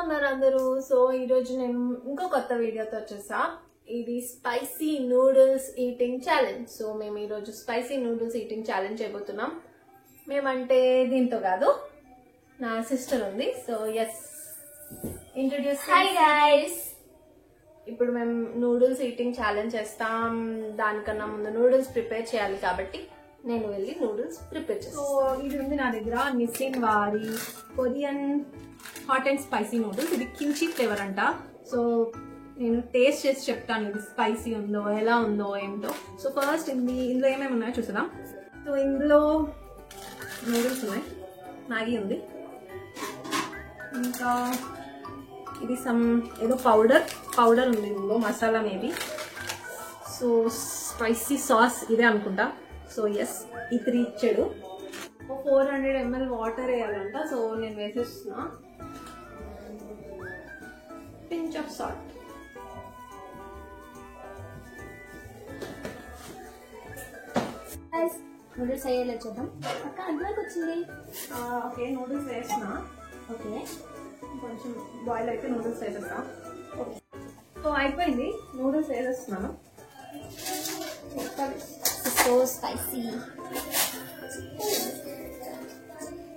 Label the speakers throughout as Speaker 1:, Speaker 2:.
Speaker 1: ఉన్నారు అందరూ. సో ఈరోజు నేను ఇంకో కొత్త వీడియోతో వచ్చేసా. ఇది spicy noodles eating challenge. So మేము ఈరోజు స్పైసీ నూడిల్స్ ఈటింగ్ ఛాలెంజ్ చేయబోతున్నాం. మేమంటే దీంతో కాదు, నా సిస్టర్ ఉంది. So yes, introduce.
Speaker 2: Hi guys.
Speaker 1: ఇప్పుడు మేము నూడిల్స్ ఈటింగ్ ఛాలెంజ్ చేస్తాం. దానికన్నా ముందు నూడిల్స్ ప్రిపేర్ చేయాలి కాబట్టి నేను వెళ్ళి నూడిల్స్ ప్రిపేర్ చేస్తాను. సో ఇది ఉంది నా దగ్గర, నిస్సిన్ వారి Korean hot and spicy noodles. ఇది కిమ్చి ఫ్లేవర్ అంట. సో నేను టేస్ట్ చేసి చెప్తాను ఇది స్పైసీ ఉందో ఎలా ఉందో ఏంటో. సో ఫస్ట్ ఇందులో ఏమేమి ఉన్నాయో చూద్దాం. సో ఇందులో నూడిల్స్ ఉన్నాయి, మ్యాగీ ఉంది, ఇంకా ఇది సమ్ ఏదో పౌడర్ ఉంది ఇందులో, masala maybe. So spicy sauce ఇదే అనుకుంటా. సో ఎస్, ఈ 3 ఇచ్చాడు. 400 ml వాటర్ వేయాలంట. సో నేను వేసేస్తున్నా. Pinch of salt.
Speaker 2: Guys noodles అయ్యేలా చూద్దాం. అక్క అందులోకి వచ్చింది.
Speaker 1: ఓకే, నూడిల్స్ వేస్తున్నా.
Speaker 2: ఓకే,
Speaker 1: కొంచెం బాయిల్ అయితే నూడిల్స్ వేసేస్తా. ఓకే, సో అయిపోయింది, నూడిల్స్ వేసేస్తున్నాను.
Speaker 2: So spicy.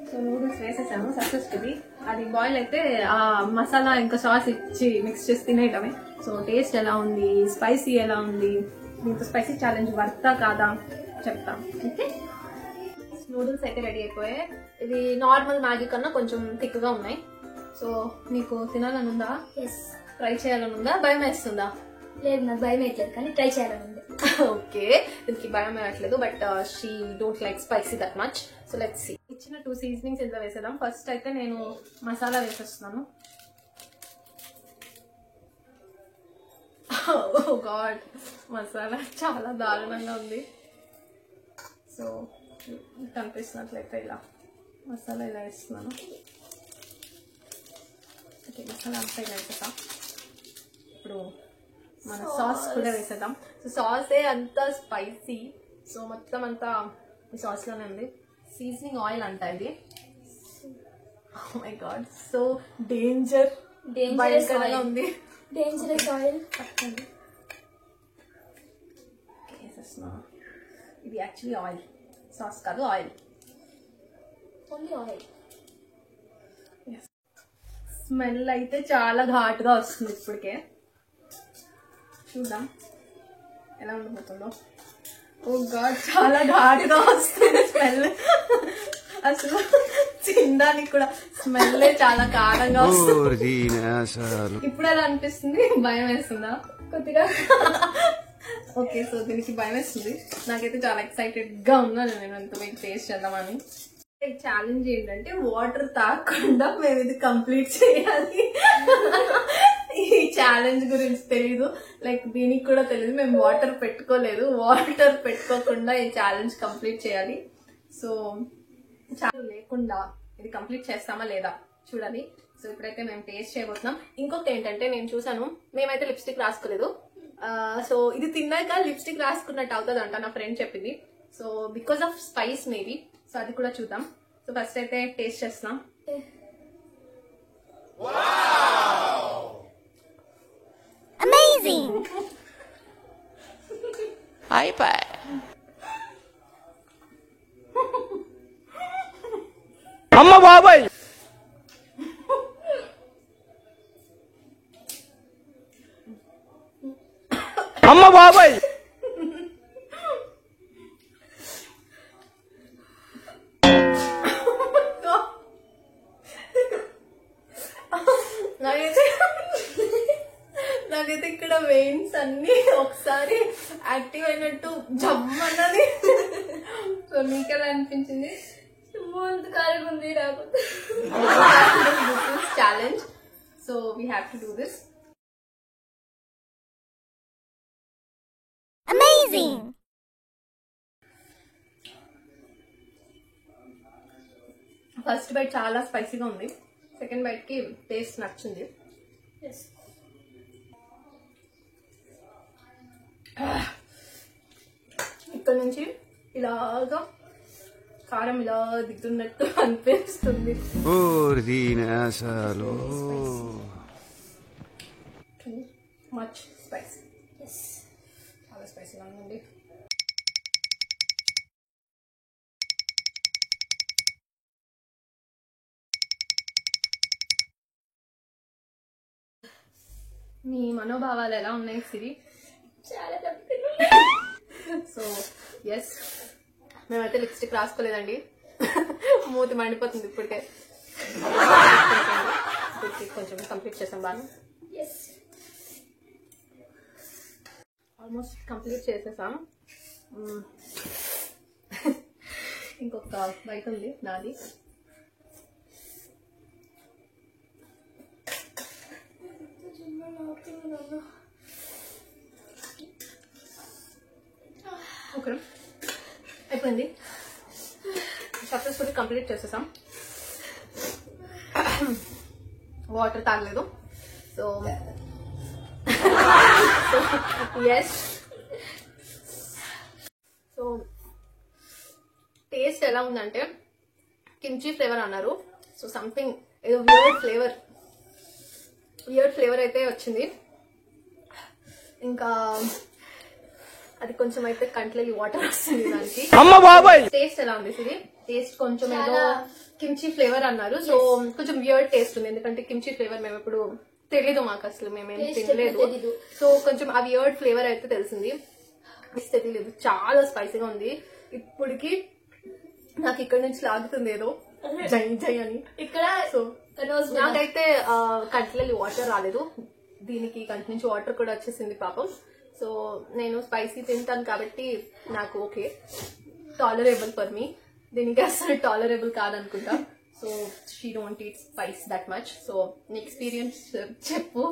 Speaker 1: సో నూడిల్స్ వేసేసాము సక్సెస్ఫుల్లీ. అది బాయిల్ అయితే ఆ మసాలా ఇంకా సాస్ ఇచ్చి మిక్స్ చేసి తినేయటమే. సో టేస్ట్ ఎలా ఉంది, స్పైసీ ఎలా ఉంది, దీంతో స్పైసీ ఛాలెంజ్ వర్తా కాదా చెప్తాం. ఓకే, నూడిల్స్ అయితే రెడీ అయిపోయాయి. ఇది నార్మల్ మ్యాగీ కన్నా కొంచెం థిక్గా ఉన్నాయి. సో నీకు తినాలని ఉందా?
Speaker 2: ఎస్.
Speaker 1: ట్రై చేయాలని ఉందా? భయం వేస్తుందా?
Speaker 2: లేదు, నాకు భయం వేయట్లేదు, కానీ ట్రై చేయాలని ఉంది.
Speaker 1: ఓకే, దీనికి భయం వేయట్లేదు, but she don't like spicy that much. So let's see. ఇచ్చిన 2 సీజనింగ్స్ ఇందులో వేసేద్దాం. ఫస్ట్ అయితే నేను మసాలా వేసేస్తున్నాను. ఓ గాడ్, మసాలా చాలా దారుణంగా ఉంది. సో కనిపిస్తున్నట్లయితే ఇలా మసాలా ఇలా వేస్తున్నాను. ఓకే, మసాలా అంతా ఇలా వేసేసా. ఇప్పుడు మన సాస్ కూడా వేసేద్దాం. సో సాసే అంత స్పైసీ. సో మొత్తం అంతా ఈ సాస్ లోనే ఉంది. సీజనింగ్ ఆయిల్ అంట ఇది. ఓ మై గాడ్, సో భయంకరంగా ఉంది.
Speaker 2: Dangerous oil.
Speaker 1: ఇది యాక్చువల్లీ ఆయిల్, సాస్ కాదు, ఆయిల్.
Speaker 2: Only oil.
Speaker 1: స్మెల్ అయితే చాలా ఘాటుగా వస్తుంది. ఇప్పటికే చూద్దాం ఎలా ఉండిపోతుందో. ఓ గాడ్, చాలా ఘాటుగా వస్తుంది స్మెల్. అసలు తినడానికి కూడా స్మెల్ చాలా కారంగా వస్తుంది. ఇప్పుడు ఎలా అనిపిస్తుంది? భయం వేస్తుందా?
Speaker 2: కొద్దిగా.
Speaker 1: ఓకే, సో దీనికి భయం వేస్తుంది. నాకైతే చాలా ఎక్సైటెడ్ గా ఉన్నాను నేను ఎంత మీకు టేస్ట్ చేద్దామని. ఈ ఛాలెంజ్ ఏంటంటే వాటర్ తాగకుండా మేము ఇది కంప్లీట్ చేయాలి. ఈ ఛాలెంజ్ గురించి తెలీదు, లైక్ దీనికి కూడా తెలియదు. మేము వాటర్ పెట్టుకోలేదు, వాటర్ పెట్టుకోకుండా ఈ ఛాలెంజ్ కంప్లీట్ చేయాలి. సో ఛాలెంజ్ లేకుండా ఇది కంప్లీట్ చేస్తామా లేదా చూడాలి. సో ఇప్పుడైతే మేము టేస్ట్ చేయబోతున్నాం. ఇంకొకటి ఏంటంటే, నేను చూసాను, మేమైతే లిప్స్టిక్ రాసుకోలేదు. సో ఇది తిన్నాక లిప్స్టిక్ రాసుకున్నట్టు అవుతుంది అంట, నా ఫ్రెండ్ చెప్పింది. So because of spice maybe. So అది కూడా చూద్దాం. సో ఫస్ట్ అయితే టేస్ట్ చేస్తున్నాం.
Speaker 2: అమేజింగ్.
Speaker 3: అయిపోయి. అమ్మ బాబాయ్, అమ్మ బాబాయ్.
Speaker 1: నాకైతే ఇక్కడ వెయిన్స్ అన్ని ఒకసారి యాక్టివ్ అయినట్టు జమ్మన్నది. సో నీకెలా అనిపించింది?
Speaker 2: ముందు కాలం ఉంది నాకు.
Speaker 1: Challenge, so we have to do this.
Speaker 2: Amazing.
Speaker 1: First bite చాలా స్పైసీగా ఉంది, సెకండ్ బైట్ కి టేస్ట్ నచ్చింది. ఇక్కడ నుంచి ఇలాగా కారం ఇలా దిగుతున్నట్టు అనిపిస్తుంది. Too much spicy. చాలా స్పైసీగా ఉందండి. మీ మనోభావాలు ఎలా ఉన్నాయి సిరి?
Speaker 2: చాలా
Speaker 1: సో ఎస్, మేమైతే లిప్స్టిక్ రాసుకోలేదండి. మూతి మండిపోతుంది ఇప్పటికే. కొంచెం కంప్లీట్ చేసాం బాగా. ఆల్మోస్ట్ కంప్లీట్ చేసేసాం. ఇంకొక బయట ఉంది నాది. ఓకే, అయిపోయింది. సక్సెస్ఫుల్లీ కంప్లీట్ చేసేసాం. వాటర్ తాగలేదు. సో ఎస్, సో టేస్ట్ ఎలా ఉందంటే కిమ్చీ ఫ్లేవర్ అన్నారు. సో సంథింగ్ ఏదో వియర్డ్ ఫ్లేవర్ అయితే వచ్చింది. ఇంకా అది కొంచెం అయితే కంట్లకి వాటర్ వస్తుంది దానికి. టేస్ట్ ఎలా ఉంది ఇది? టేస్ట్ కొంచెం ఏదో కిమ్చీ ఫ్లేవర్ అన్నారు. సో కొంచెం వియర్డ్ టేస్ట్ ఉంది, ఎందుకంటే కిమ్చీ ఫ్లేవర్ మేము ఎప్పుడు తెలీదు, మాకు అసలు మేమేం తినలేదు. సో కొంచెం ఆ వియర్డ్ ఫ్లేవర్ అయితే తెలిసింది, తెలియదు. చాలా స్పైసీగా ఉంది. ఇప్పటికి నాకు ఇక్కడ నుంచి లాగుతుంది ఏదో జై జై అని ఇక్కడ. సో నాకైతే కంట్లకి వాటర్ రాలేదు, దీనికి కంటి నుంచి వాటర్ కూడా వచ్చేసింది పాపం. సో నేను స్పైసీ తింటాను కాబట్టి నాకు ఓకే, టాలరేబుల్ ఫర్ మీ. దీనికి అసలు టాలరేబుల్ కాదనుకుంటా. So she don't eat spice that much. So నీ ఎక్స్పీరియన్స్ చెప్పు.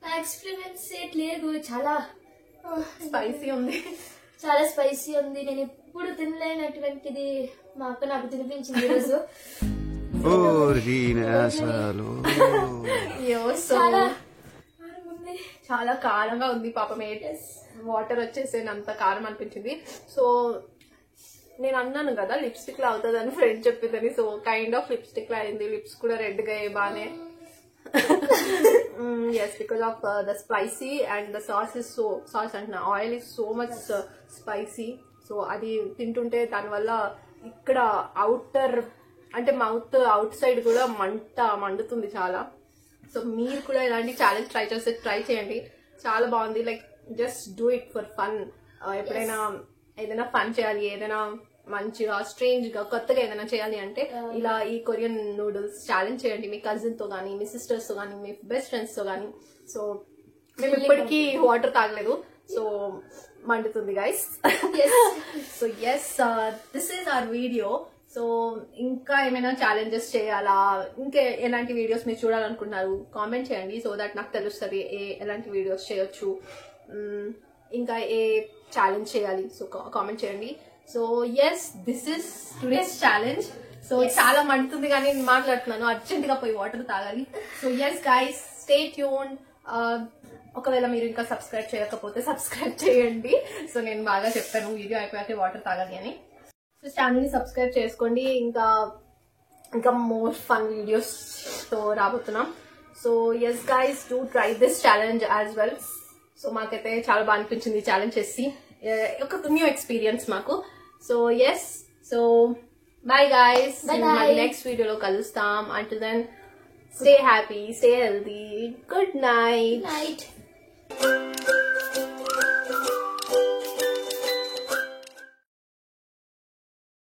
Speaker 2: నా ఎక్స్పీరియన్స్ లేదు, చాలా
Speaker 1: స్పైసీ ఉంది.
Speaker 2: చాలా స్పైసీ ఉంది. నేను ఎప్పుడు తినలేనటువంటిది మా అక్క నాకు తినిపించింది ఈరోజు.
Speaker 1: చాలా కారంగా ఉంది పాపం. వాటర్ వచ్చేసేనంత కారం అనిపించింది. సో నేను అన్నాను కదా లిప్స్టిక్ లా అవుతుంది అని ఫ్రెండ్ చెప్పిందని. సో కైండ్ ఆఫ్ లిప్స్టిక్ లా అయింది. లిప్స్ కూడా రెడ్ గా బానే. Yes, because of the spicy and the sauce అంటున్నా, oil is so much spicy. So అది తింటుంటే దానివల్ల ఇక్కడ అవుటర్ అంటే మౌత్ అవుట్ సైడ్ కూడా మండుతుంది చాలా. సో మీరు కూడా ఇలాంటి ఛాలెంజ్ ట్రై చేయండి, చాలా బాగుంది. Like just do it for fun. ఎప్పుడైనా ఏదైనా ఫన్ చేయాలి, ఏదైనా మంచిగా స్ట్రేంజ్ గా కొత్తగా ఏదైనా చేయాలి అంటే ఇలా ఈ కొరియన్ నూడిల్స్ ఛాలెంజ్ చేయండి, మీ కజిన్ తో గానీ, మీ సిస్టర్స్ తో గానీ, మీ బెస్ట్ ఫ్రెండ్స్ తో గానీ. సో మేము ఇప్పటికీ వాటర్ తాగలేదు, సో మండుతుంది guys. So yes, this is our video. So ఇంకా ఏమైనా ఛాలెంజెస్ చేయాలా, ఇంకా ఎలాంటి వీడియోస్ మీరు చూడాలనుకుంటున్నారు కామెంట్ చేయండి, సో దట్ నాకు తెలుస్తుంది ఎలాంటి వీడియోస్ చేయొచ్చు, ఇంకా ఏ ఛాలెంజ్ చేయాలి. సో కామెంట్ చేయండి. So yes, this is today's challenge. So చాలా మండుతుంది కానీ నేను మాట్లాడుతున్నాను, అర్జెంట్ గా పోయి వాటర్ తాగాలి. So yes guys, stay tune. ఒకవేళ మీరు ఇంకా సబ్స్క్రైబ్ చేయకపోతే సబ్స్క్రైబ్ చేయండి. సో నేను బాగా చెప్పాను వీడియో అయిపోయాకే వాటర్ తాగాలి అని. సో ఛానల్ ని సబ్స్క్రైబ్ చేసుకోండి. ఇంకా మోర్ ఫన్ వీడియోస్ తో రాబోతున్నాం. So yes guys, do try this challenge as well. So మాకైతే చాలా బాగా అనిపించింది ఛాలెంజ్ చేసి, ఒక న్యూ ఎక్స్పీరియన్స్ మాకు. So yes, so bye guys, next వీడియోలో కలుస్తాం. Until then, stay happy, stay healthy, good night.